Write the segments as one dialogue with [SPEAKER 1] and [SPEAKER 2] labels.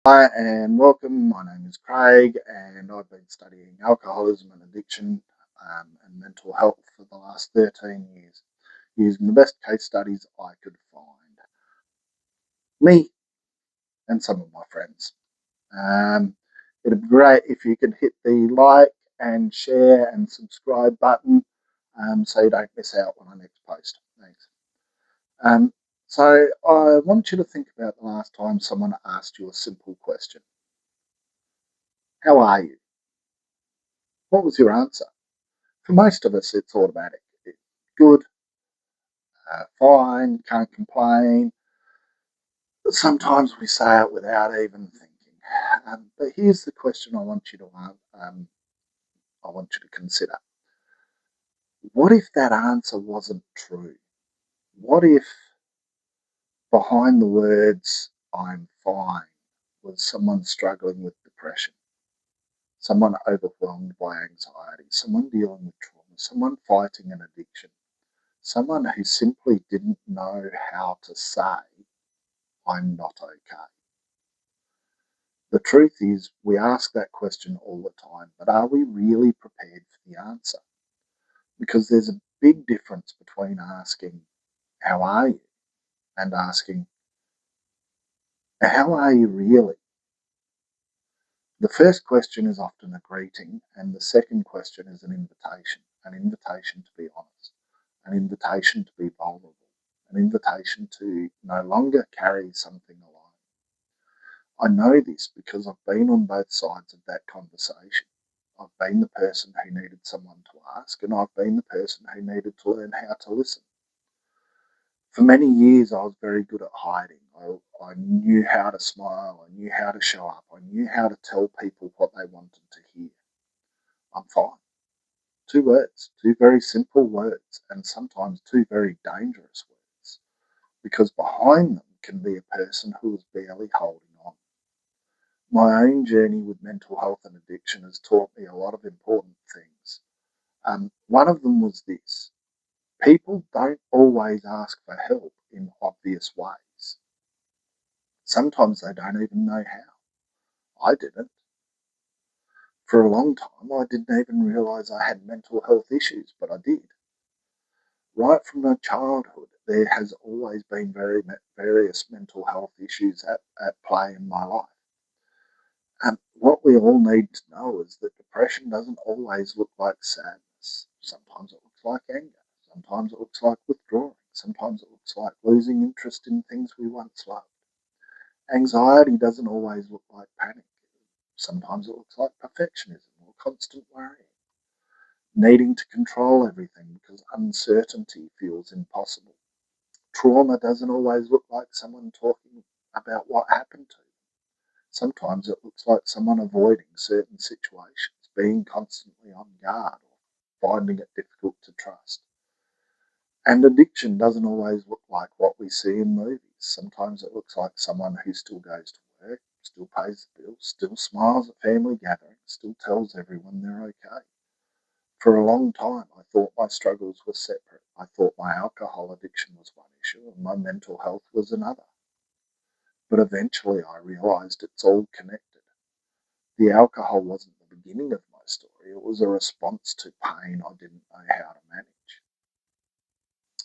[SPEAKER 1] Hi and welcome. My name is Craig, and I've been studying alcoholism and addiction and mental health for the last 13 years, using the best case studies I could find. Me and some of my friends. Um, it'd be great if you could hit the like and share and subscribe button so you don't miss out on our next post. Thanks. Um, so I want you to think about the last time someone asked you a simple question. How are you? What was your answer? For most of us, it's automatic. Good, fine, can't complain. But sometimes we say it without even thinking. But here's the question I want you to I want you to consider. What if that answer wasn't true? What if behind the words "I'm fine" was someone struggling with depression, someone overwhelmed by anxiety, someone dealing with trauma, someone fighting an addiction, someone who simply didn't know how to say "I'm not okay"? The truth is, we ask that question all the time, but are we really prepared for the answer? Because there's a big difference between asking, "How are you?" and asking, "How are you really?" The first question is often a greeting, and the second question is an invitation to be honest, an invitation to be vulnerable, an invitation to no longer carry something alone. I know this because I've been on both sides of that conversation. I've been the person who needed someone to ask, and I've been the person who needed to learn how to listen. For many years, I was very good at hiding. I knew how to smile, I knew how to show up, I knew how to tell people what they wanted to hear. I'm fine. Two words, two very simple words, and sometimes two very dangerous words, because behind them can be a person who is barely holding on. My own journey with mental health and addiction has taught me a lot of important things. One of them was this: people don't always ask for help in obvious ways. Sometimes they don't even know how. I didn't. For a long time, I didn't even realize I had mental health issues, but I did. Right from my childhood, there has always been various mental health issues at play in my life. And what we all need to know is that depression doesn't always look like sadness. Sometimes it looks like anger. Sometimes it looks like withdrawing. Sometimes it looks like losing interest in things we once loved. Anxiety doesn't always look like panic. Sometimes it looks like perfectionism or constant worrying, needing to control everything because uncertainty feels impossible. Trauma doesn't always look like someone talking about what happened to them. Sometimes it looks like someone avoiding certain situations, being constantly on guard, or finding it difficult to trust. And addiction doesn't always look like what we see in movies. Sometimes it looks like someone who still goes to work, still pays the bills, still smiles at family gatherings, still tells everyone they're okay. For a long time, I thought my struggles were separate. I thought my alcohol addiction was one issue and my mental health was another. But eventually I realized it's all connected. The alcohol wasn't the beginning of my story, it was a response to pain I didn't know how to manage.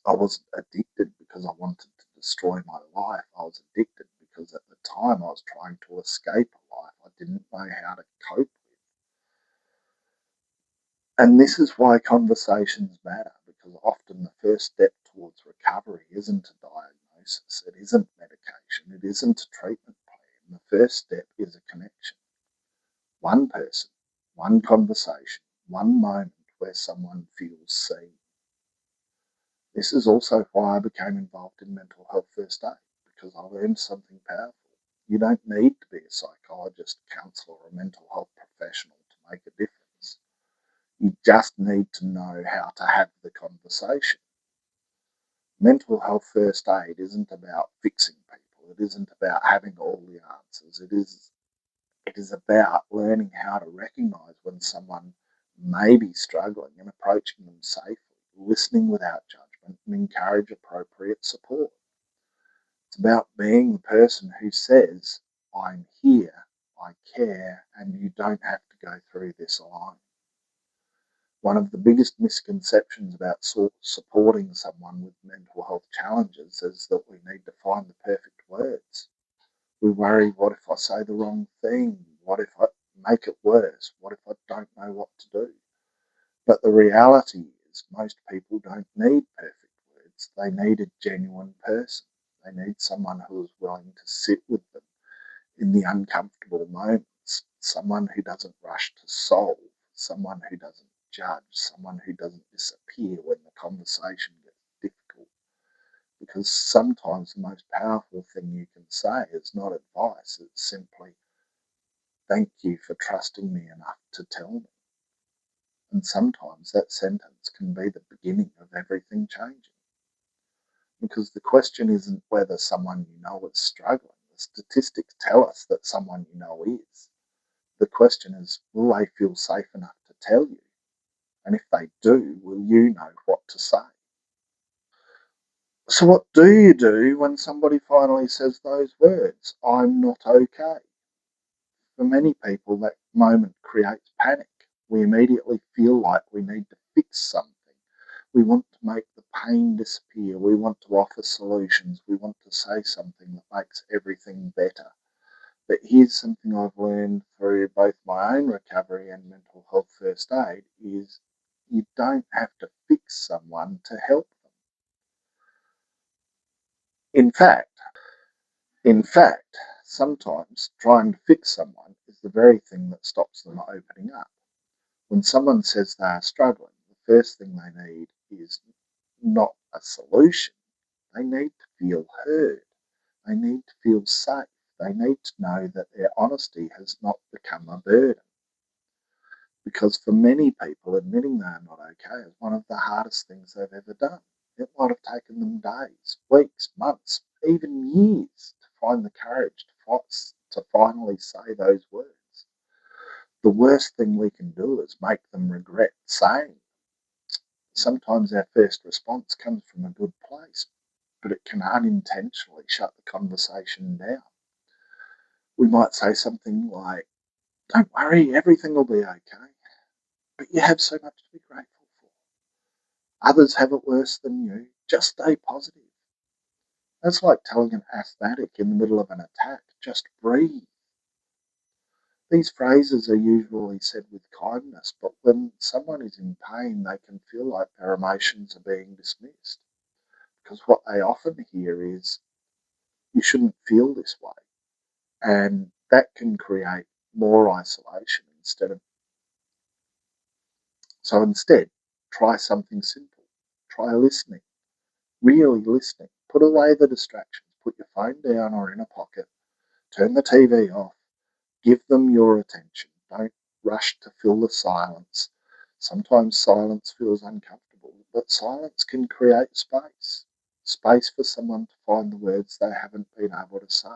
[SPEAKER 1] I wasn't addicted because I wanted to destroy my life. I was addicted because at the time I was trying to escape a life I didn't know how to cope with. And this is why conversations matter, because often the first step towards recovery isn't a diagnosis, it isn't medication, it isn't a treatment plan. The first step is a connection. One person, one conversation, one moment where someone feels seen. This is also why I became involved in mental health first aid, because I learned something powerful. You don't need to be a psychologist, counsellor, or mental health professional to make a difference. You just need to know how to have the conversation. Mental health first aid isn't about fixing people. It isn't about having all the answers. It is about learning how to recognize when someone may be struggling and approaching them safely, listening without judgment, and encourage appropriate support. It's about being the person who says, I'm here, I care, and you don't have to go through this alone. One of the biggest misconceptions about supporting someone with mental health challenges is that we need to find the perfect words. We worry, what if I say the wrong thing? What if I make it worse? What if I don't know what to do? But the reality is most people don't need perfect words. They need a genuine person. They need someone who is willing to sit with them in the uncomfortable moments, someone who doesn't rush to solve, someone who doesn't judge, someone who doesn't disappear when the conversation gets difficult. Because sometimes the most powerful thing you can say is not advice, it's simply, thank you for trusting me enough to tell me. And sometimes that sentence can be the beginning of everything changing. Because the question isn't whether someone you know is struggling. The statistics tell us that someone you know is. The question is, will they feel safe enough to tell you? And if they do, will you know what to say? So what do you do when somebody finally says those words, I'm not okay? For many people, that moment creates panic. We immediately feel like we need to fix something. We want to make the pain disappear. We want to offer solutions. We want to say something that makes everything better. But here's something I've learned through both my own recovery and mental health first aid is you don't have to fix someone to help them. In fact, in fact, sometimes trying to fix someone is the very thing that stops them opening up. When someone says they are struggling, the first thing they need is not a solution. They need to feel heard. They need to feel safe. They need to know that their honesty has not become a burden. Because for many people, admitting they are not okay is one of the hardest things they've ever done. It might have taken them days, weeks, months, even years to find the courage to finally say those words. The worst thing we can do is make them regret saying. Sometimes our first response comes from a good place, but it can unintentionally shut the conversation down. We might say something like, don't worry, everything will be okay. But you have so much to be grateful for. Others have it worse than you. Just stay positive. That's like telling an asthmatic in the middle of an attack, just breathe. These phrases are usually said with kindness, but when someone is in pain, they can feel like their emotions are being dismissed. Because what they often hear is, you shouldn't feel this way. And that can create more isolation instead of. So instead, try something simple. Try listening. Really listening. Put away the distractions. Put your phone down or in a pocket. Turn the TV off. Give them your attention. Don't rush to fill the silence. Sometimes silence feels uncomfortable, but silence can create space. Space for someone to find the words they haven't been able to say.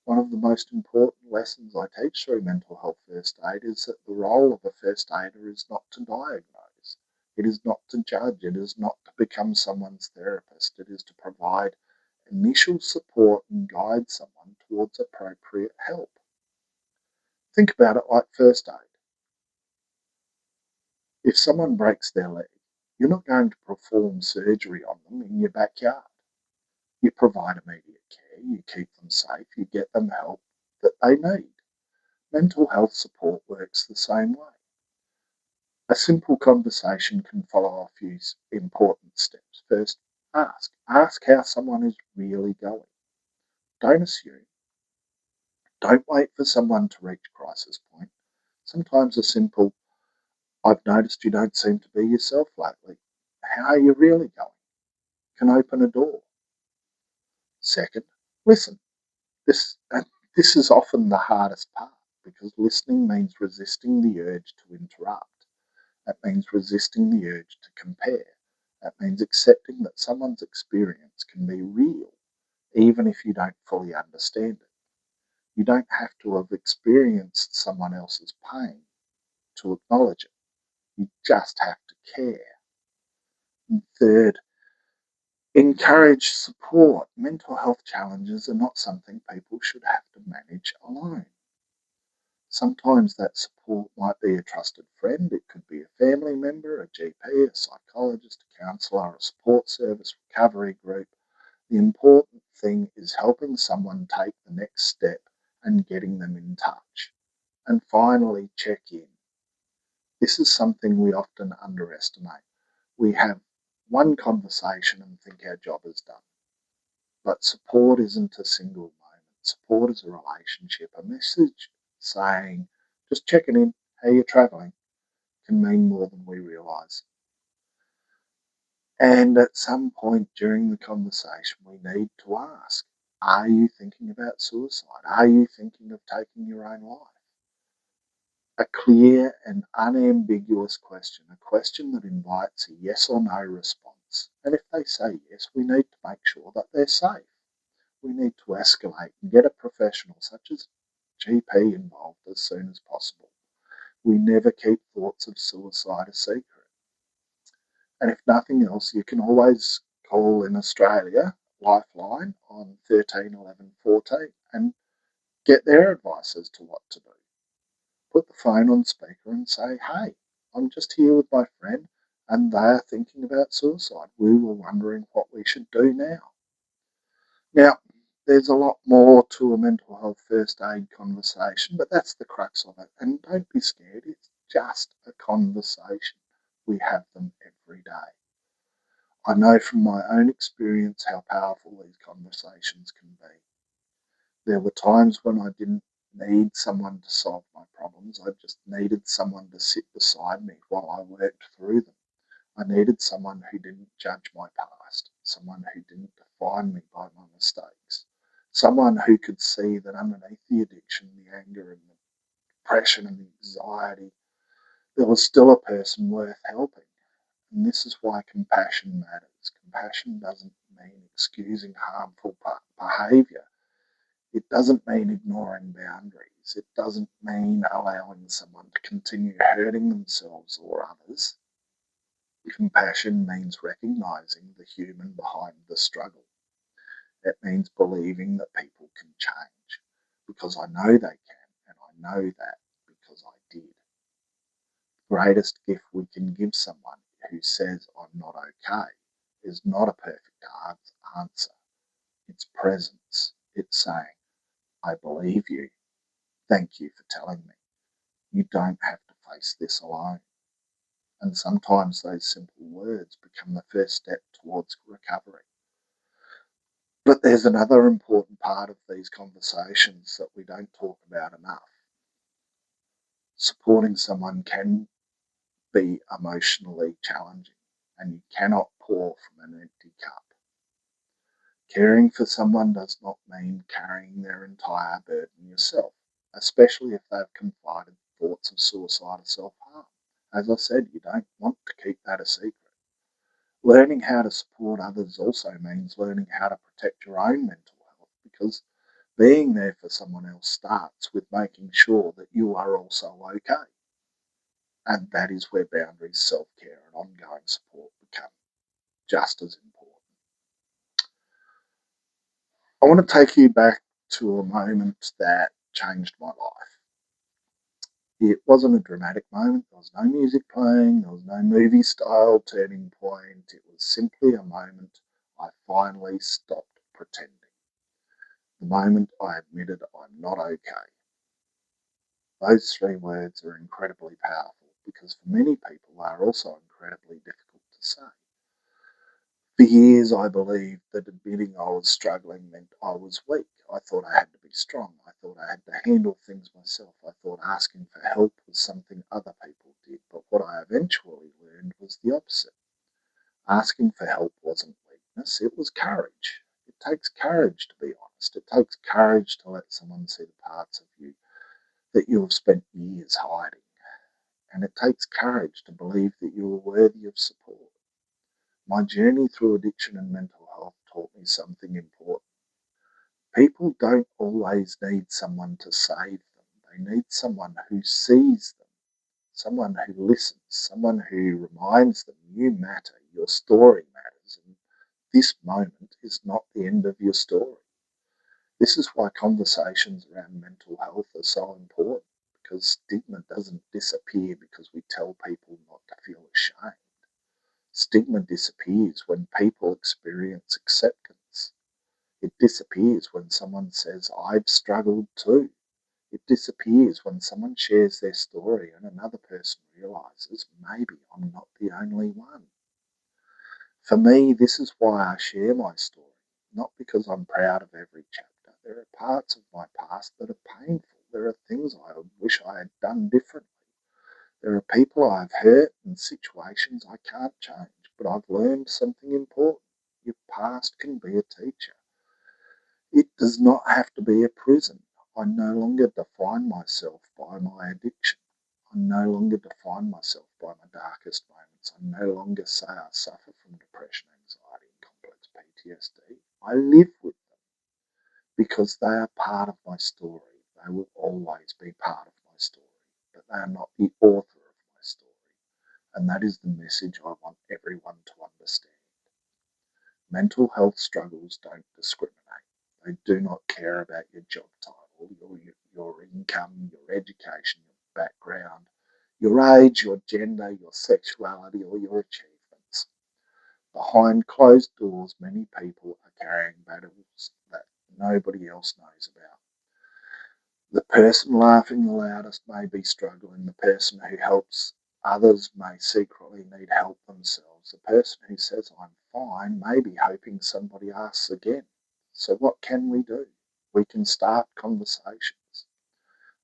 [SPEAKER 1] One of the most important lessons I teach through mental health first aid is that the role of a first aider is not to diagnose. It is not to judge. It is not to become someone's therapist. It is to provide initial support and guide someone towards appropriate help. Think about it like first aid. If someone breaks their leg, you're not going to perform surgery on them in your backyard. You provide immediate care, you keep them safe, you get them help that they need. Mental health support works the same way. A simple conversation can follow a few important steps. First, ask. Ask how someone is really going. Don't assume. Don't wait for someone to reach crisis point. Sometimes a simple, I've noticed you don't seem to be yourself lately. How are you really going? Can open a door. Second, listen. This is often the hardest part because listening means resisting the urge to interrupt. That means resisting the urge to compare. That means accepting that someone's experience can be real, even if you don't fully understand it. You don't have to have experienced someone else's pain to acknowledge it. You just have to care. And third, Encourage support. Mental health challenges are not something people should have to manage alone. Sometimes that support might be a trusted friend, it could be a family member, a GP, a psychologist, a counsellor, a support service, recovery group. The important thing is helping someone take the next step and getting them in touch. And finally, check in. This is something we often underestimate. We have one conversation and think our job is done. But support isn't a single moment. Support is a relationship. A message saying, just checking in, how you're travelling, can mean more than we realise. And at some point during the conversation, we need to ask, are you thinking about suicide? Are you thinking of taking your own life? A clear and unambiguous question, a question that invites a yes or no response. And if they say yes, we need to make sure that they're safe. We need to escalate and get a professional such as GP involved as soon as possible. We never keep thoughts of suicide a secret. And if nothing else, you can always call in Australia Lifeline on 13 11 14 and get their advice as to what to do. Put the phone on speaker and say, hey, I'm just here with my friend and they are thinking about suicide. We were wondering what we should do now. Now, there's a lot more to a mental health first aid conversation, but that's the crux of it. And don't be scared, it's just a conversation. We have them every day. I know from my own experience how powerful these conversations can be. There were times when I didn't need someone to solve my problems, I just needed someone to sit beside me while I worked through them. I needed someone who didn't judge my past, someone who didn't define me by my mistakes, someone who could see that underneath the addiction, the anger and the depression and the anxiety, there was still a person worth helping. And this is why compassion matters. Compassion doesn't mean excusing harmful behaviour. It doesn't mean ignoring boundaries. It doesn't mean allowing someone to continue hurting themselves or others. Compassion means recognizing the human behind the struggle. It means believing that people can change because I know they can, and I know that because I did. The greatest gift we can give someone who says, I'm not okay, is not a perfect answer. It's presence. It's saying, I believe you. Thank you for telling me. You don't have to face this alone. And sometimes those simple words become the first step towards recovery. But there's another important part of these conversations that we don't talk about enough. Supporting someone can be emotionally challenging, and you cannot pour from an empty cup. Caring for someone does not mean carrying their entire burden yourself, especially if they've confided thoughts of suicide or self-harm. As I said, you don't want to keep that a secret. Learning how to support others also means learning how to protect your own mental health, because being there for someone else starts with making sure that you are also okay. And that is where boundaries, self-care and ongoing support become just as important. I want to take you back to a moment that changed my life. It wasn't a dramatic moment. There was no music playing. There was no movie style turning point. It was simply a moment I finally stopped pretending. The moment I admitted I'm not okay. Those three words are incredibly powerful because for many people they are also incredibly difficult to say. For years I believed that admitting I was struggling meant I was weak. I thought I had to be strong. I thought I had to handle things myself. I thought asking for help was something other people did. But what I eventually learned was the opposite. Asking for help wasn't weakness, it was courage. It takes courage to be honest. It takes courage to let someone see the parts of you that you have spent years hiding. And it takes courage to believe that you are worthy of support. My journey through addiction and mental health taught me something important. People don't always need someone to save them. They need someone who sees them, someone who listens, someone who reminds them you matter, your story matters, and This moment is not the end of your story. This is why conversations around mental health are so important, because stigma doesn't disappear because we tell people not to feel ashamed. Stigma disappears when people experience acceptance. It disappears when someone says, I've struggled too. It disappears when someone shares their story and another person realizes, maybe I'm not the only one. For me, this is why I share my story, not because I'm proud of every chapter. There are parts of my past that are painful. There are things I wish I had done differently. There are people I've hurt and situations I can't change, but I've learned something important. Your past can be a teacher. It does not have to be a prison. I no longer define myself by my addiction. I no longer define myself by my darkest moments. I no longer say I suffer from depression, anxiety, and complex PTSD. I live with them because they are part of my story. They will always be part of my story, but they are not the author of my story. And that is the message I want everyone to understand. Mental health struggles don't discriminate. They do not care about your job title, your income, your education, your background, your age, your gender, your sexuality, or your achievements. Behind closed doors, many people are carrying battles that nobody else knows about. The person laughing the loudest may be struggling. The person who helps others may secretly need help themselves. The person who says, I'm fine, may be hoping somebody asks again. So what can we do? We can start conversations.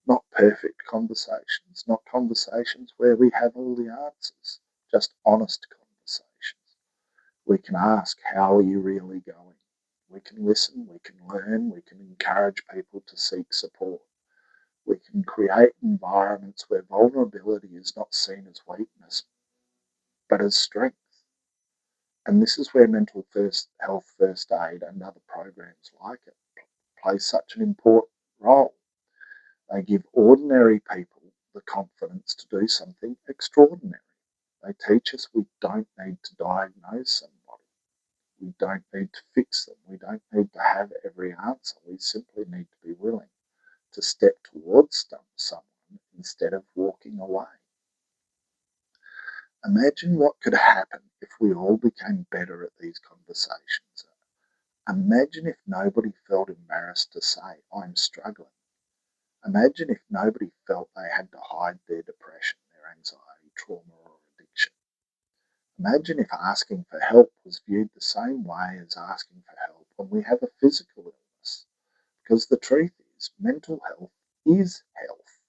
[SPEAKER 1] Not perfect conversations, not conversations where we have all the answers, just honest conversations. We can ask, how are you really going? We can listen, we can learn, we can encourage people to seek support. We can create environments where vulnerability is not seen as weakness, but as strength. And this is where mental health first aid and other programs like it play such an important role. They give ordinary people the confidence to do something extraordinary. They teach us we don't need to diagnose somebody. We don't need to fix them. We don't need to have every answer. We simply need to be willing to step towards someone instead of walking away. Imagine what could happen if we all became better at these conversations. Imagine if nobody felt embarrassed to say, I'm struggling. Imagine if nobody felt they had to hide their depression, their anxiety, trauma, or addiction. Imagine if asking for help was viewed the same way as asking for help when we have a physical illness. Because the truth is, mental health is health.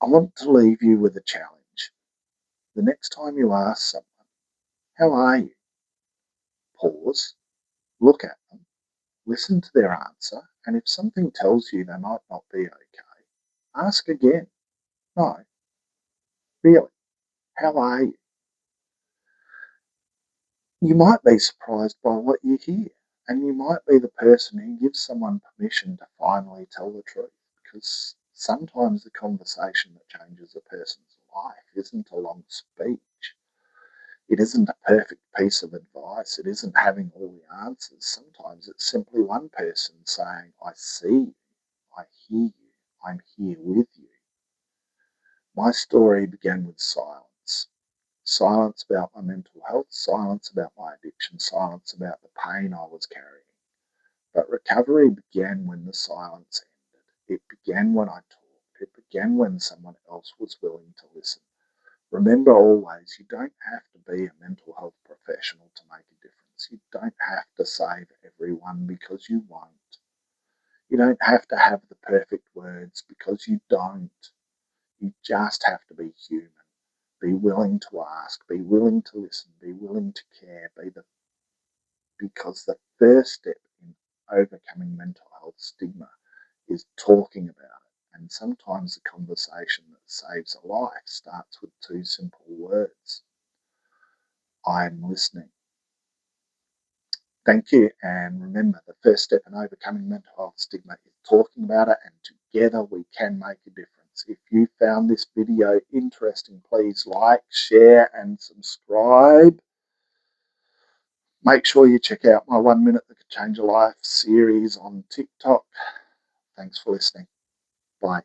[SPEAKER 1] I want to leave you with a challenge. The next time you ask someone, how are you? Pause, look at them, listen to their answer, and if something tells you they might not be okay, ask again. No, really, how are you? You might be surprised by what you hear, and you might be the person who gives someone permission to finally tell the truth, because sometimes the conversation that changes a person's life isn't a long speech. It isn't a perfect piece of advice. It isn't having all the answers. Sometimes it's simply one person saying, I see you, I hear you, I'm here with you. My story began with silence. Silence about my mental health, silence about my addiction, silence about the pain I was carrying. But recovery began when the silence ended. It began when I talked. It began when someone else was willing to listen. Remember always, you don't have to be a mental health professional to make a difference. You don't have to save everyone because you won't. You don't have to have the perfect words because you don't. You just have to be human. Be willing to ask, be willing to listen, be willing to care, because the first step in overcoming mental health stigma is talking about it. And sometimes the conversation that saves a life starts with two simple words. I'm listening. Thank you. And remember, the first step in overcoming mental health stigma is talking about it, and together we can make a difference. If you found this video interesting, please like, share, and subscribe. Make sure you check out my 1 Minute That Could Change a Life series on TikTok. Thanks for listening. Bye.